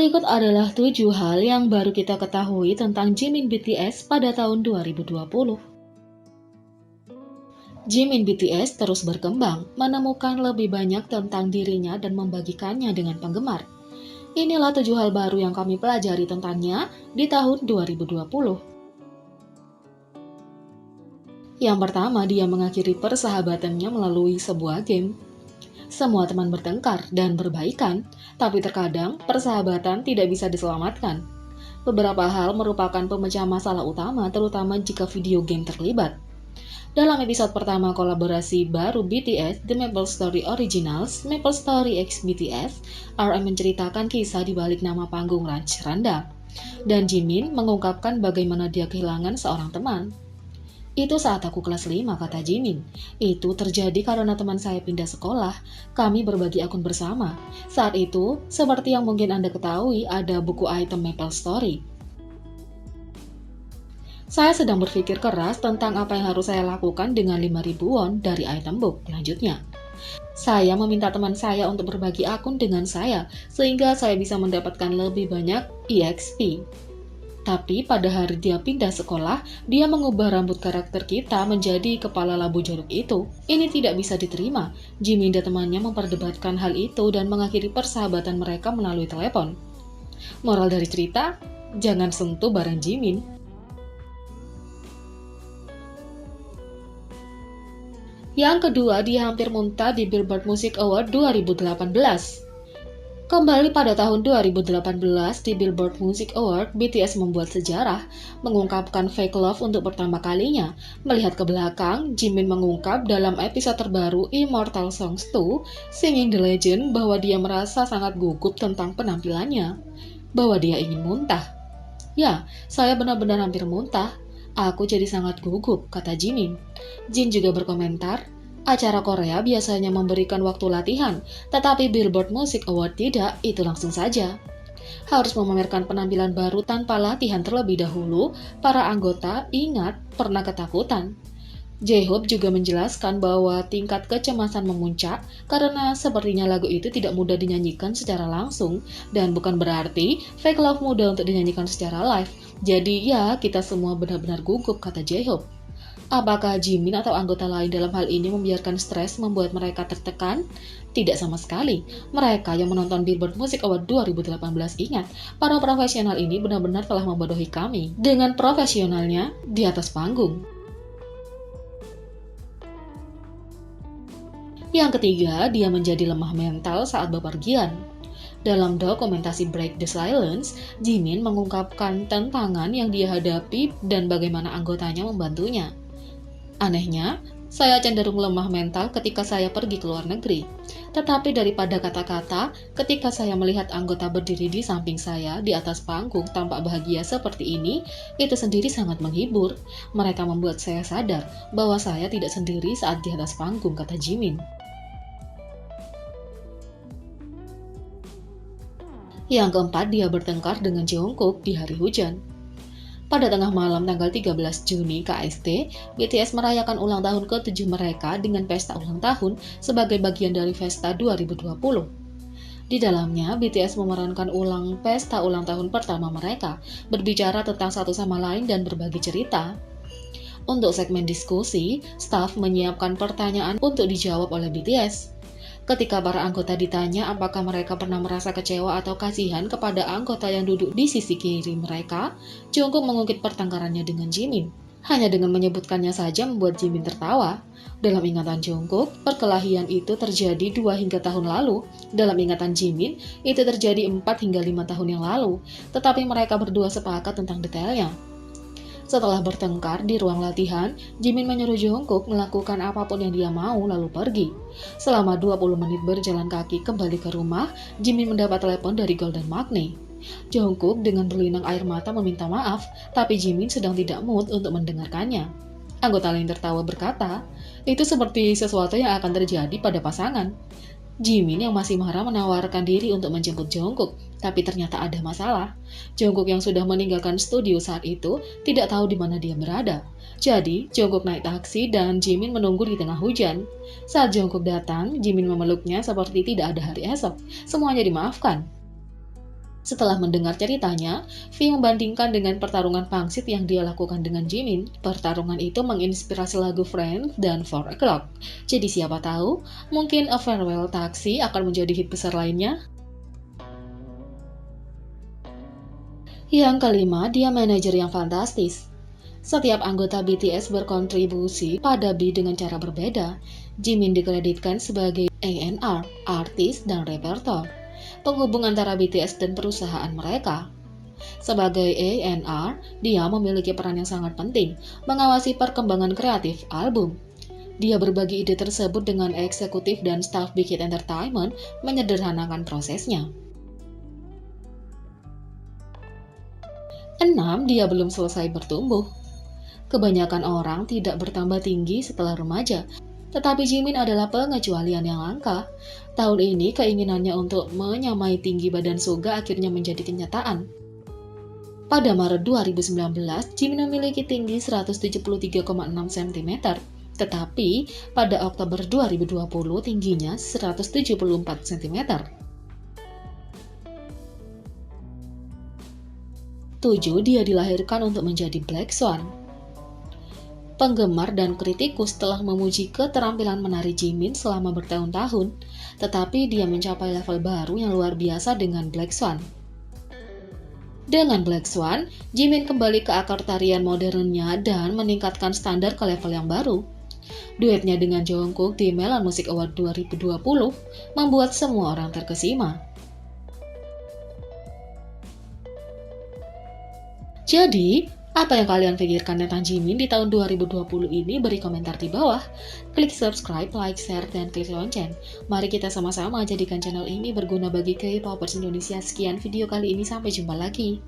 Berikut adalah 7 hal yang baru kita ketahui tentang Jimin BTS pada tahun 2020. Jimin BTS terus berkembang, menemukan lebih banyak tentang dirinya dan membagikannya dengan penggemar. Inilah 7 hal baru yang kami pelajari tentangnya di tahun 2020. Yang pertama, dia mengakhiri persahabatannya melalui sebuah game. Semua teman bertengkar dan berbaikan, tapi terkadang persahabatan tidak bisa diselamatkan. Beberapa hal merupakan pemecah masalah utama, terutama jika video game terlibat. Dalam episode pertama kolaborasi baru BTS, The Maple Story Originals, Maple Story X BTS, RM menceritakan kisah di balik nama panggung Ranch Randang. Dan Jimin mengungkapkan bagaimana dia kehilangan seorang teman. Itu saat aku kelas 5, kata Jimin. Itu terjadi karena teman saya pindah sekolah. Kami berbagi akun bersama. Saat itu, seperti yang mungkin Anda ketahui, ada buku item Maple Story. Saya sedang berpikir keras tentang apa yang harus saya lakukan dengan 5.000 won dari item book. Lanjutnya, saya meminta teman saya untuk berbagi akun dengan saya, sehingga saya bisa mendapatkan lebih banyak EXP. Tapi pada hari dia pindah sekolah, dia mengubah rambut karakter kita menjadi kepala labu jeruk itu. Ini tidak bisa diterima. Jimin dan temannya memperdebatkan hal itu dan mengakhiri persahabatan mereka melalui telepon. Moral dari cerita, jangan sentuh barang Jimin. Yang kedua, dia hampir muntah di Billboard Music Award 2018. Kembali pada tahun 2018 di Billboard Music Award, BTS membuat sejarah, mengungkapkan fake love untuk pertama kalinya. Melihat ke belakang, Jimin mengungkap dalam episode terbaru Immortal Songs 2, Singing the Legend, bahwa dia merasa sangat gugup tentang penampilannya, bahwa dia ingin muntah. Ya, saya benar-benar hampir muntah. Aku jadi sangat gugup, kata Jimin. Jin juga berkomentar, acara Korea biasanya memberikan waktu latihan, tetapi Billboard Music Award tidak, itu langsung saja. Harus memamerkan penampilan baru tanpa latihan terlebih dahulu, para anggota ingat pernah ketakutan. J-Hope juga menjelaskan bahwa tingkat kecemasan memuncak karena sepertinya lagu itu tidak mudah dinyanyikan secara langsung, dan bukan berarti Fake Love mudah untuk dinyanyikan secara live. Jadi ya, kita semua benar-benar gugup, kata J-Hope. Apakah Jimin atau anggota lain dalam hal ini membiarkan stres membuat mereka tertekan? Tidak sama sekali. Mereka yang menonton Billboard Music Award 2018 ingat, para profesional ini benar-benar telah membodohi kami dengan profesionalnya di atas panggung. Yang ketiga, dia menjadi lemah mental saat bepergian. Dalam dokumentasi Break the Silence, Jimin mengungkapkan tantangan yang dia hadapi dan bagaimana anggotanya membantunya. Anehnya, saya cenderung lemah mental ketika saya pergi ke luar negeri. Tetapi daripada kata-kata, ketika saya melihat anggota berdiri di samping saya di atas panggung tampak bahagia seperti ini, itu sendiri sangat menghibur. Mereka membuat saya sadar bahwa saya tidak sendiri saat di atas panggung, kata Jimin. Yang keempat, dia bertengkar dengan Jungkook di hari hujan. Pada tengah malam tanggal 13 Juni KST, BTS merayakan ulang tahun ke-7 mereka dengan pesta ulang tahun sebagai bagian dari Festa 2020. Di dalamnya, BTS memerankan ulang pesta ulang tahun pertama mereka, berbicara tentang satu sama lain dan berbagi cerita. Untuk segmen diskusi, staf menyiapkan pertanyaan untuk dijawab oleh BTS. Ketika para anggota ditanya apakah mereka pernah merasa kecewa atau kasihan kepada anggota yang duduk di sisi kiri mereka, Jungkook mengungkit pertengkarannya dengan Jimin. Hanya dengan menyebutkannya saja membuat Jimin tertawa. Dalam ingatan Jungkook, perkelahian itu terjadi 2 hingga tahun lalu. Dalam ingatan Jimin, itu terjadi 4 hingga 5 tahun yang lalu. Tetapi mereka berdua sepakat tentang detailnya. Setelah bertengkar di ruang latihan, Jimin menyuruh Jungkook melakukan apapun yang dia mau lalu pergi. Selama 20 menit berjalan kaki kembali ke rumah, Jimin mendapat telepon dari Golden Magne. Jungkook dengan berlinang air mata meminta maaf, tapi Jimin sedang tidak mood untuk mendengarkannya. Anggota lain tertawa berkata, itu seperti sesuatu yang akan terjadi pada pasangan. Jimin yang masih marah menawarkan diri untuk menjemput Jungkook, tapi ternyata ada masalah. Jungkook yang sudah meninggalkan studio saat itu tidak tahu di mana dia berada. Jadi, Jungkook naik taksi dan Jimin menunggu di tengah hujan. Saat Jungkook datang, Jimin memeluknya seperti tidak ada hari esok. Semuanya dimaafkan. Setelah mendengar ceritanya, V membandingkan dengan pertarungan pangsit yang dia lakukan dengan Jimin. Pertarungan itu menginspirasi lagu Friends dan 4 O'Clock. Jadi siapa tahu, mungkin A Farewell Taxi akan menjadi hit besar lainnya. Yang kelima, dia manajer yang fantastis. Setiap anggota BTS berkontribusi pada B dengan cara berbeda. Jimin dikreditkan sebagai A&R, artis dan repertor, penghubung antara BTS dan perusahaan mereka. Sebagai A&R, dia memiliki peran yang sangat penting, mengawasi perkembangan kreatif album. Dia berbagi ide tersebut dengan eksekutif dan staf Big Hit Entertainment, menyederhanakan prosesnya. 6. Dia belum selesai bertumbuh. Kebanyakan orang tidak bertambah tinggi setelah remaja, tetapi Jimin adalah pengecualian yang langka. Tahun ini keinginannya untuk menyamai tinggi badan Suga akhirnya menjadi kenyataan. Pada Maret 2019, Jimin memiliki tinggi 173,6 cm, tetapi pada Oktober 2020 tingginya 174 cm. 7. Dia dilahirkan untuk menjadi Black Swan. Penggemar dan kritikus telah memuji keterampilan menari Jimin selama bertahun-tahun, tetapi dia mencapai level baru yang luar biasa dengan Black Swan. Dengan Black Swan, Jimin kembali ke akar tarian modernnya dan meningkatkan standar ke level yang baru. Duetnya dengan Jungkook di Melon Music Award 2020 membuat semua orang terkesima. Jadi, apa yang kalian pikirkan tentang Jimin di tahun 2020 ini? Beri komentar di bawah. Klik subscribe, like, share, dan klik lonceng. Mari kita sama-sama jadikan channel ini berguna bagi K-popers Indonesia. Sekian video kali ini, sampai jumpa lagi.